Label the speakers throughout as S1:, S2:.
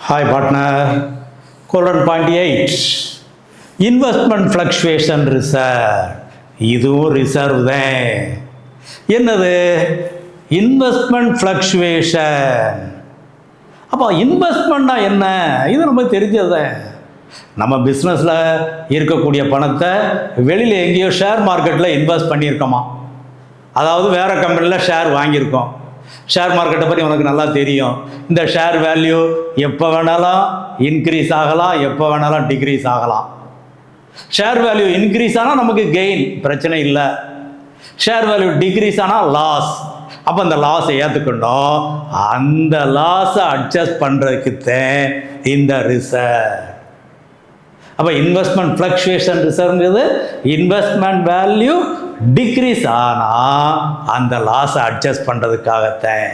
S1: Hi partner, colon point 8 investment fluctuation reserve. இதுவும் reserve தான். என்னது இன்வெஸ்ட்மெண்ட் ஃப்ளக்சுவேஷன். அப்போ இன்வெஸ்ட்மெண்ட்னா என்ன? இது நமக்கு தெரிஞ்சது. நம்ம பிஸ்னஸில் இருக்கக்கூடிய பணத்தை வெளியில் எங்கேயோ ஷேர் மார்க்கெட்டில் இன்வெஸ்ட் பண்ணியிருக்கோமா, அதாவது வேறு கம்பெனியில் ஷேர் வாங்கியிருக்கோம். ஷேர் மார்க்கெட்டை பற்றி உனக்கு நல்லா தெரியும். இந்த ஷேர் வேல்யூ எப்போ வேணாலும் இன்க்ரீஸ் ஆகலாம், எப்போ வேணாலும் டிக்ரீஸ் ஆகலாம். ஷேர் வேல்யூ இன்க்ரீஸ் ஆனால் நமக்கு கெயின், பிரச்சனை இல்லை. ஷேர் வேல்யூ டிக்ரீஸ் ஆனால் லாஸ். அப்போ அந்த லாஸை ஏற்றுக்கணும். அந்த லாஸை அட்ஜஸ்ட் பண்ணுறதுக்கு தான் இந்த ரிசர்வ். அப்போ இன்வெஸ்ட்மெண்ட் ஃப்ளக்சுவேஷன் ரிசர்வ்ங்கிறது இன்வெஸ்ட்மெண்ட் வேல்யூ டிக்ரீஸ் ஆனால் அந்த லாஸை அட்ஜஸ்ட் பண்ணுறதுக்காகத்தான்.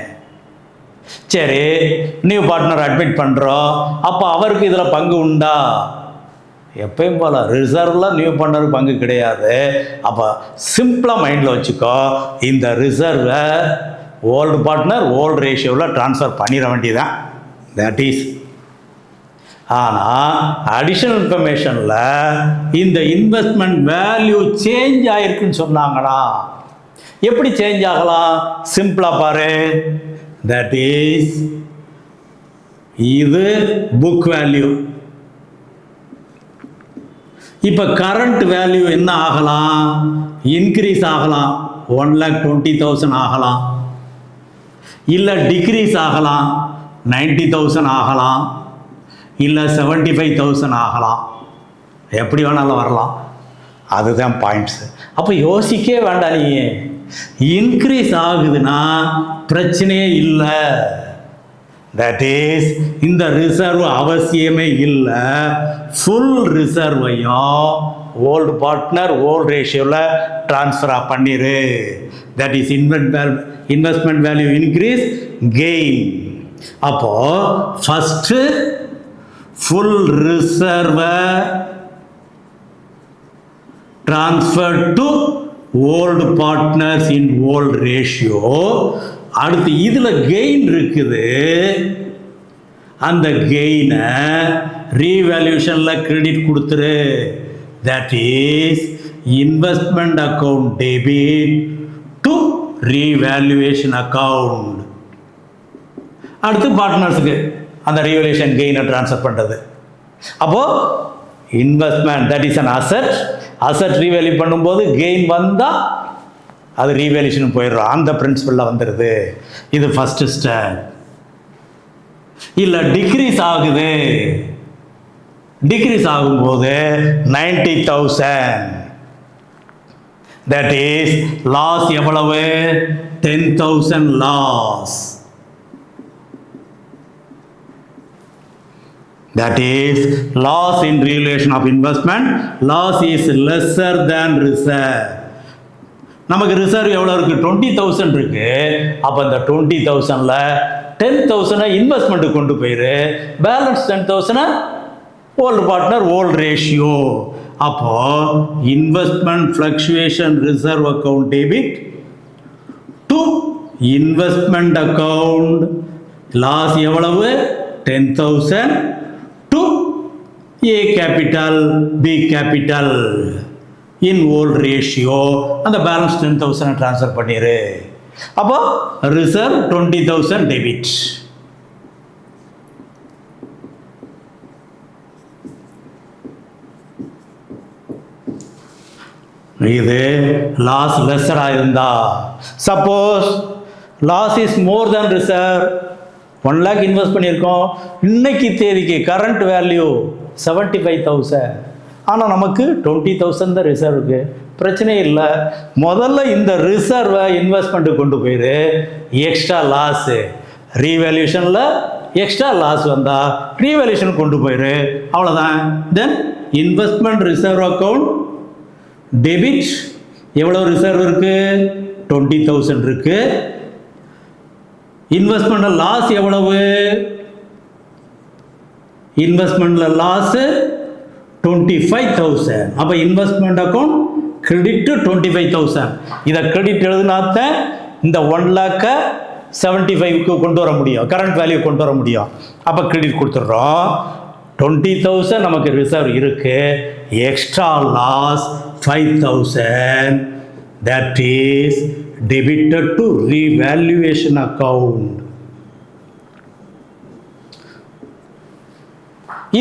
S1: சரி, நியூ பார்ட்னர் அட்மிட் பண்ணுறோம், அப்போ அவருக்கு இதில் பங்கு உண்டா? எப்பயும் போல் ரிசர்வில் நியூ பார்ட்னருக்கு பங்கு கிடையாது. அப்போ சிம்பிளாக மைண்டில் வச்சுக்கோ, இந்த ரிசர்வை ஓல்டு பார்ட்னர் ஓல்டு ரேஷியோவில் ட்ரான்ஸ்ஃபர் பண்ணிட வேண்டியதான். That is. ஆனால் அடிஷனல் இன்ஃபர்மேஷனில் இந்த இன்வெஸ்ட்மெண்ட் வேல்யூ சேஞ்ச் ஆகிருக்குன்னு சொன்னாங்கன்னா எப்படி சேஞ்ச் ஆகலாம்? சிம்பிளாக பாரு. தட் இஸ், இது புக் வேல்யூ. இப்போ கரண்ட் வேல்யூ என்ன ஆகலாம்? இன்க்ரீஸ் ஆகலாம், 1,20,000 ஆகலாம். இல்லை டிக்ரீஸ் ஆகலாம், 90,000 ஆகலாம். இல்லை 75,000 ஆகலாம். எப்படி வேணாலும் வரலாம். அதுதான் பாயிண்ட்ஸு. அப்போ யோசிக்கவே வேண்டாம். நீ இன்க்ரீஸ் ஆகுதுன்னா பிரச்சனையே இல்லை. தட் இஸ், இந்த ரிசர்வ் அவசியமே இல்லை. ஃபுல் ரிசர்வையும் ஓல்டு பார்ட்னர் ஓல்டு ரேஷியோவில் ட்ரான்ஸ்ஃபராக பண்ணிடு. That is investment value increase gain. அப்போது first full reserve transferred to old partners in old ratio. அடுத்து இதில் கெயின் இருக்குது. அந்த கெயினை ரீவேல்யூஷனில் கிரெடிட் கொடுத்துரு. That is investment account debit to revaluation account. அடுத்து பார்ட்னர்ஸுக்கு அந்த ரீவேல்யூஷன் கெயினை ட்ரான்ஸ்ஃபர் பண்ணுறது. அப்போது investment that is an asset. Asset revalue பண்ணும்போது கெயின் வந்தால் அது ரீவேல்யூஷன் போயிடுறோம். அந்த பிரின்சிபலில் வந்துடுது. இது ஃபஸ்ட்டு ஸ்டெப். இல்லை டிக்ரீஸ் ஆகுது. டிக்ரீஸ் ஆகும்போது 90,000. தட் இஸ் லாஸ் எவ்வளவு? 10,000 loss. That is, loss in relation of investment, loss is lesser than reserve. நமக்கு ரிசர்வ் எவ்வளோ இருக்குது? 20,000 இருக்குது. அப்போ இந்த 20,000ல் 10,000 இன்வெஸ்ட்மெண்ட்டு கொண்டு போயிரு. Balance 10,000 old partner old ratio. அப்போது investment fluctuation reserve account debit to investment account. Loss எவ்வளவு? 10,000 to A capital B capital in old ratio. அந்த பேலன்ஸ் 10,000 ட்ரான்ஸ்ஃபர் பண்ணிடு. அப்போ ரிசர்வ் 20,000 டெபிட். இது லாஸ் லெஸ்ஸராக இருந்தா, suppose loss is more than reserve, 1 lakh invest பண்ணியிருக்கோம், இன்னைக்கு தேதிக்கு கரண்ட் வேல்யூ 75,000, ஆனால் நமக்கு 20,000 தான் ரிசர்வுக்கு. பிரச்சனையே இல்லை. முதல்ல இந்த ரிசர்வை இன்வெஸ்ட்மெண்ட்டு கொண்டு போயிரு. எக்ஸ்ட்ரா லாஸு ரீவேல்யூஷனில் எக்ஸ்ட்ரா லாஸ் வந்தால் ரீவேல்யூஷன் கொண்டு போயிரு. அவ்வளோதான். தென் இன்வெஸ்ட்மெண்ட் ரிசர்வ் அக்கௌண்ட் டெபிட். எவ்வளோ ரிசர்வ் இருக்குது? 20,000 இருக்குது. இன்வெஸ்ட்மெண்ட்ல லாஸ் எவ்வளவு? இன்வெஸ்ட்மெண்ட்ல லாஸ் 25,000. அப்போ இன்வெஸ்ட்மெண்ட் அக்கௌண்ட் கிரெடிட் 25,000. இதை கிரெடிட் எழுதினாத்த இந்த 1 lakh 75க்கு கொண்டு வர முடியும், கரண்ட் வேல்யூ கொண்டு வர முடியும். அப்போ கிரெடிட் கொடுத்துட்றோம். 20,000 நமக்கு ரிசர்வ் இருக்கு. Extra loss 5,000, that is debited to revaluation account.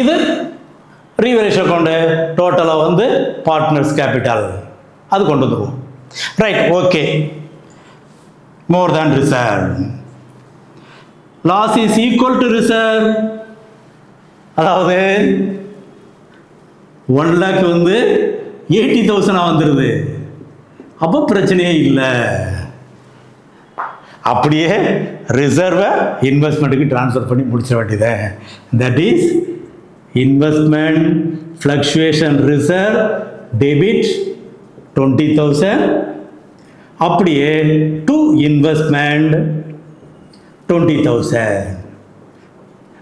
S1: இது ரீவேல்யூஷன் அக்கௌண்ட் டோட்டலாக வந்து பார்ட்னர்ஸ் கேபிட்டல் அது கொண்டு வந்துடுவோம். Right, okay. More than reserve. Loss is equal to reserve. அதாவது 1 lakh வந்து 80,000 வந்துடுது. அப்போ பிரச்சனையே இல்லை. அப்படியே ரிசர்வை இன்வெஸ்ட்மெண்ட்டுக்கு ட்ரான்ஸ்ஃபர் பண்ணி முடிச்சிட வேண்டியது. That is investment fluctuation reserve debit 20,000, அப்படியே டு இன்வெஸ்ட்மெண்ட் 20,000.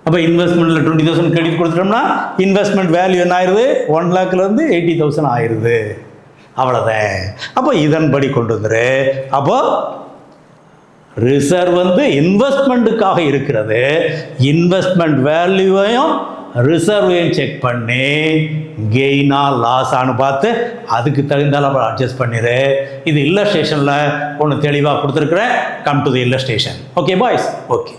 S1: அப்போ இன்வெஸ்ட்மெண்ட்டில் 20,000 கிரெடிட் கொடுத்துட்டோம்னா இன்வெஸ்ட்மெண்ட் வேல்யூ என்ன ஆயிடுது? 1 lakh 80,000 ஆயிடுது. அவ்வளோதான். அப்போ இதன்படி கொண்டு வந்துரு. அப்போ ரிசர்வ் வந்து இன்வெஸ்ட்மெண்ட்டுக்காக இருக்கிறது. இன்வெஸ்ட்மெண்ட் வேல்யூவையும் ரிசர்வையும் செக் பண்ணி கெயினா லாஸானு பார்த்து அதுக்கு தகுந்தால அட்ஜஸ்ட் பண்ணிடு. இது இல்லஸ்ட்ரேஷனில் ஒன்று தெளிவாக கொடுத்துருக்குறேன். Come to the illustration. Okay boys, okay.